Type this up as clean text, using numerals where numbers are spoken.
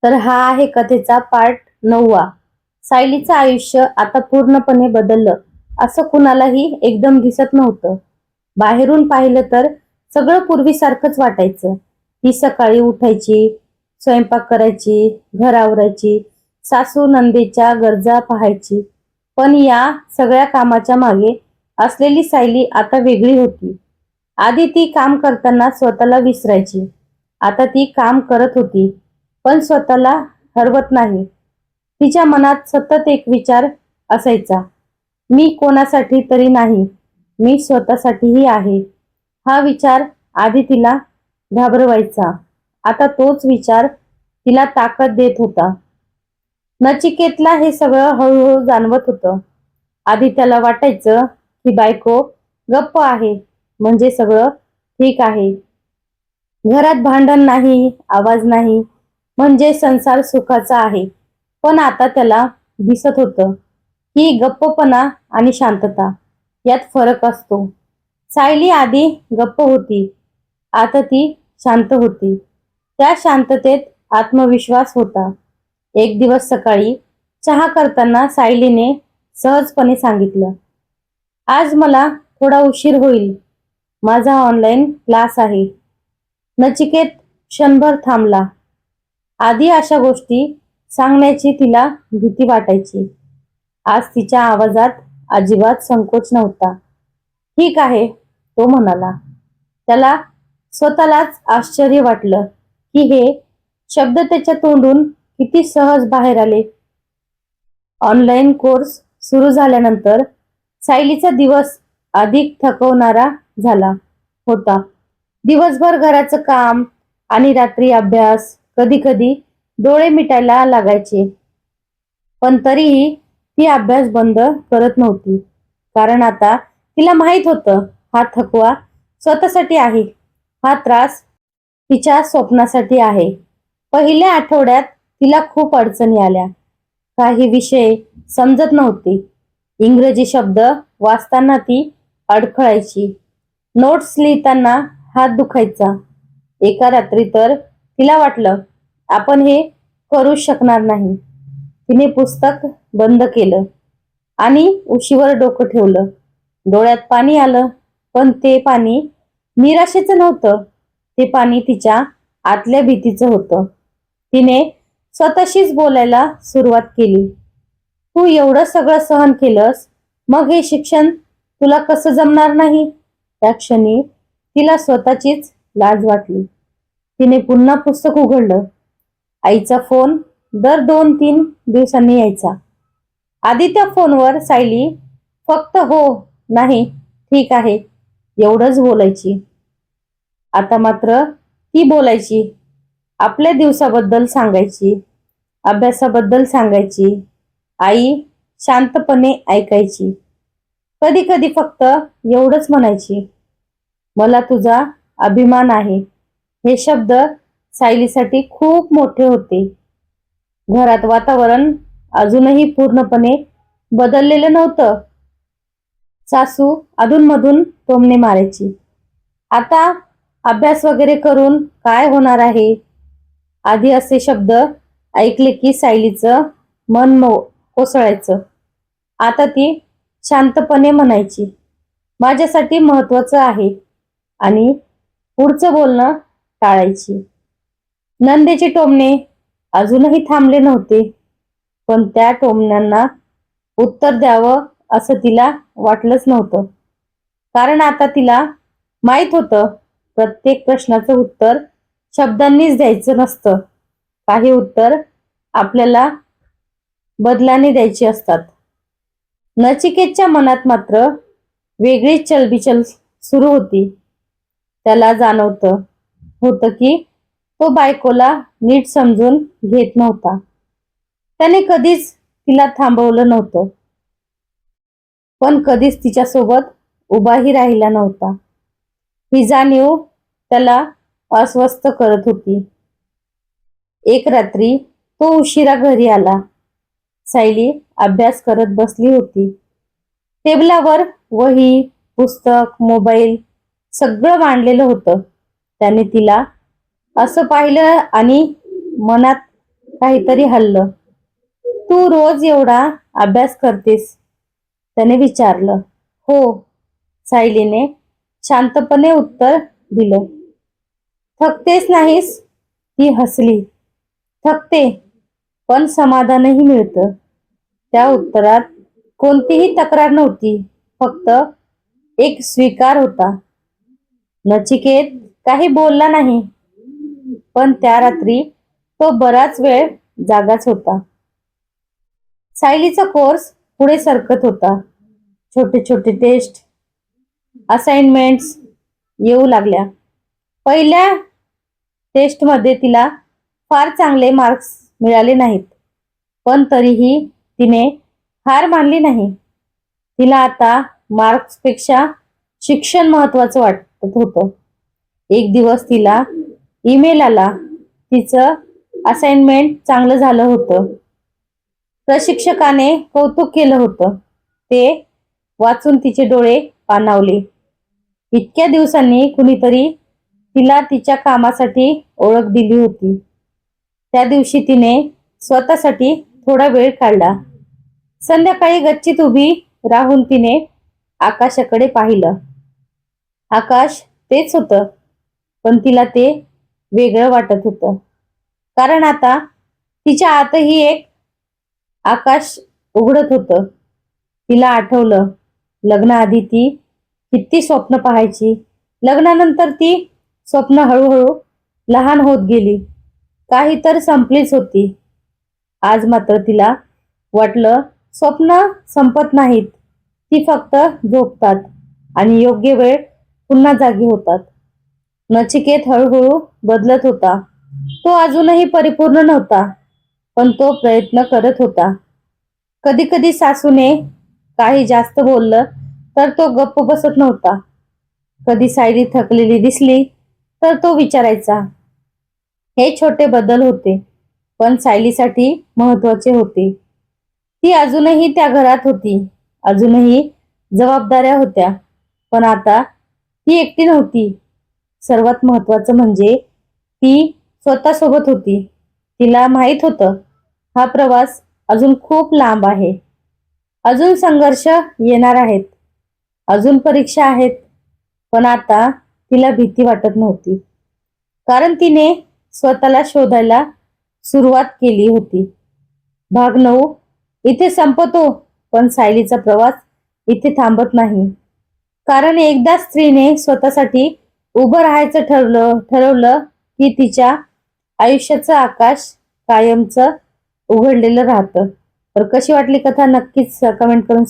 तर हा आहे कथेचा पार्ट 9वा. सायलीचं आयुष्य आता पूर्णपणे बदललं असं कुणालाही एकदम दिसत नव्हतं. बाहेरून पाहिलं तर सगळं पूर्वीसारखंच वाटायचं. ती सकाळी उठायची, स्वयंपाक करायची, घर आवरायची, सासू नंदेच्या गरजा पाहायची. पण या सगळ्या कामाच्या मागे असलेली सायली आता वेगळी होती. आधी ती काम करताना स्वतःला विसरायची. आता ती काम करत होती पण स्वतःला हरवत नाही. तिच्या मनात सतत एक विचार असायचा, मी कोणासाठी तरी नाही, मी स्वतःसाठीही आहे. हा विचार आधी तिला घाबरवायचा, आता तोच विचार तिला ताकद देत होता. नचिकेतला हे सगळं हळूहळू जाणवत होतं. आधी त्याला वाटायचं की बायको गप्प आहे म्हणजे सगळं ठीक आहे. घरात भांडण नाही, आवाज नाही, म्हणजे संसार सुखाचा आहे. पण आता त्याला दिसत होतं की गप्पपणा आणि शांतता यात फरक असतो. सायली आधी गप्प होती, आता ती शांत होती. त्या शांततेत आत्मविश्वास होता. एक दिवस सकाळी चहा करताना सायलीने सहजपणे सांगितलं, आज मला थोडा उशीर होईल, माझा ऑनलाईन क्लास आहे. नचिकेत क्षणभर थांबला. आधी अशा गोष्टी सांगण्याची तिला भीती वाटायची. आज तिच्या आवाजात अजिबात संकोच नव्हता. ठीक आहे, तो म्हणाला. त्याला स्वतःलाच आश्चर्य वाटलं की हे शब्द त्याच्या तोंडून किती सहज बाहेर आले. ऑनलाईन कोर्स सुरू झाल्यानंतर सायलीचा दिवस अधिक थकवणारा झाला होता. दिवसभर घराचं काम आणि रात्री अभ्यास, कधी कधी डोळे मिटायला लागायचे. पण तरीही ती अभ्यास बंद करत नव्हती. कारण आता तिला माहित होतं, हा थकवा स्वतःसाठी आहे, हा त्रास तिच्या स्वप्नासाठी आहे. पहिल्या आठवड्यात तिला खूप अडचणी आल्या. काही विषय समजत नव्हते. इंग्रजी शब्द वाचताना ती अडखळायची. नोट्स लिहिताना हात दुखायचा. एका रात्री तर तिला वाटलं, आपण हे करूच शकणार नाही. तिने पुस्तक बंद केलं आणि उशीवर डोकं ठेवलं. डोळ्यात पाणी आलं, पण ते पाणी निराशेचं नव्हतं, ते पाणी तिच्या आतल्या भीतीचं होतं. तिने स्वतःशीच बोलायला सुरुवात केली, तू एवढं सगळं सहन केलंस, मग हे शिक्षण तुला कसं जमणार नाही? त्या क्षणी तिला स्वतःचीच लाज वाटली. तिने पुन्हा पुस्तक उघडलं. आईचा फोन दर 2-3 दिवसांनी यायचा. आधी त्या फोनवर सायली फक्त हो, नाही, ठीक आहे एवढंच बोलायची. आता मात्र ती बोलायची. आपल्या दिवसाबद्दल सांगायची, अभ्यासाबद्दल सांगायची. आई शांतपणे ऐकायची. कधी कधी फक्त एवढंच म्हणायची, मला तुझा अभिमान आहे. हे शब्द सायलीसाठी खूप मोठे होते. घरात वातावरण अजूनही पूर्णपणे बदललेलं नव्हतं. सासू अधूनमधून टोमणे मारायची, आता अभ्यास वगैरे करून काय होणार आहे? आधी असे शब्द ऐकले की सायलीचं मन कोसळायचं. आता ती शांतपणे म्हणायची, माझ्यासाठी महत्वाचं आहे, आणि पुढचं बोलणं टाळायची. नंदेचे टोमणे अजूनही थांबले नव्हते, पण त्या टोमण्यांना उत्तर द्यावं असं तिला वाटलंच नव्हतं. कारण आता तिला माहित होतं, प्रत्येक प्रश्नाचं उत्तर शब्दांनीच द्यायचं नसतं. काही उत्तर आपल्याला बदलाने द्यायची असतात. नचिकेतच्या मनात मात्र वेगळीच चलबिचल सुरू होती. त्याला जाणवतं होतं की तो बायकोला नीट समजून घेत नव्हता. त्याने कधीच तिला थांबवलं नव्हतं, पण कधीच तिच्यासोबत उभाही राहिला नव्हता. ही जाणीव त्याला अस्वस्थ करत होती. एक रात्री तो उशिरा घरी आला. सायली अभ्यास करत बसली होती. टेबलावर वही, पुस्तक, मोबाईल सगळं मांडलेलं होतं. त्याने तिला असं पाहिलं आणि मनात काहीतरी हल्लं. तू रोज एवढा अभ्यास करतेस? त्याने विचारलं. हो, सायलीने शांतपणे उत्तर दिलं. थकतेस नाहीस? ती हसली. थकते, पण समाधानही मिळतं. त्या उत्तरात कोणतीही तक्रार नव्हती, फक्त एक स्वीकार होता. नचिकेत काही बोलला नाही, पण त्या रात्री तो बराच वेळ जागाच होता. सायलीचा कोर्स पुढे सरकत होता. छोटे छोटे टेस्ट, असाइनमेंट्स येऊ लागल्या. पहिल्या टेस्टमध्ये तिला फार चांगले मार्क्स मिळाले नाहीत, पण तरीही तिने हार मानली नाही. तिला आता मार्क्सपेक्षा शिक्षण महत्वाचं वाटत होतं. एक दिवस तिला ईमेल आला. तिचं असाइनमेंट चांगलं झालं होतं. प्रशिक्षकाने कौतुक केलं होतं. ते वाचून तिचे डोळे पाणावले. इतक्या दिवसांनी कुणीतरी तिला तिच्या कामासाठी ओळख दिली होती. त्या दिवशी तिने स्वतःसाठी थोडा वेळ काढला. संध्याकाळी गच्चीत उभी राहून तिने आकाशाकडे पाहिलं. आकाश तेच होतं, पण तिला ते वेगळं वाटत होतं. कारण आता तिच्या आतही एक आकाश उघडत होतं. तिला आठवलं, लग्नाआधी ती किती स्वप्न पाहायची. लग्नानंतर ती स्वप्न हळूहळू लहान होत गेली. काही तर संपलीच होती. आज मात्र तिला वाटलं स्वप्न संपत नाहीत, ती फक्त झोपतात आणि योग्य वेळ पुन्हा जागी होतात. नचिकेत हळूहळू बदलत होता. तो अजूनही परिपूर्ण नव्हता, पण तो प्रयत्न करत होता. कधी कधी सासूने काही जास्त बोललं तर तो गप्प बसत नव्हता. कधी सायली थकलेली दिसली तर तो विचारायचा. हे छोटे बदल होते, पण सायलीसाठी महत्वाचे होते. ती अजूनही त्या घरात होती, अजूनही जबाबदाऱ्या होत्या, पण आता ती एकटी नव्हती. सर्वात महत्वाचं म्हणजे ती स्वतःसोबत होती. तिला माहित होतं, हा प्रवास अजून खूप लांब आहे. अजून संघर्ष येणार आहेत, अजून परीक्षा आहेत, पण आता तिला भीती वाटत नव्हती. कारण तिने स्वतःला शोधायला सुरुवात केली होती. भाग 9 इथे संपतो, पण सायलीचा प्रवास इथे थांबत नाही. कारण एकदा स्त्रीने स्वतःसाठी उभं राहायचं ठरवलं की तिच्या आयुष्याचं आकाश कायमचं उघडलेलं राहतं. तर कशी वाटली कथा नक्कीच कमेंट करून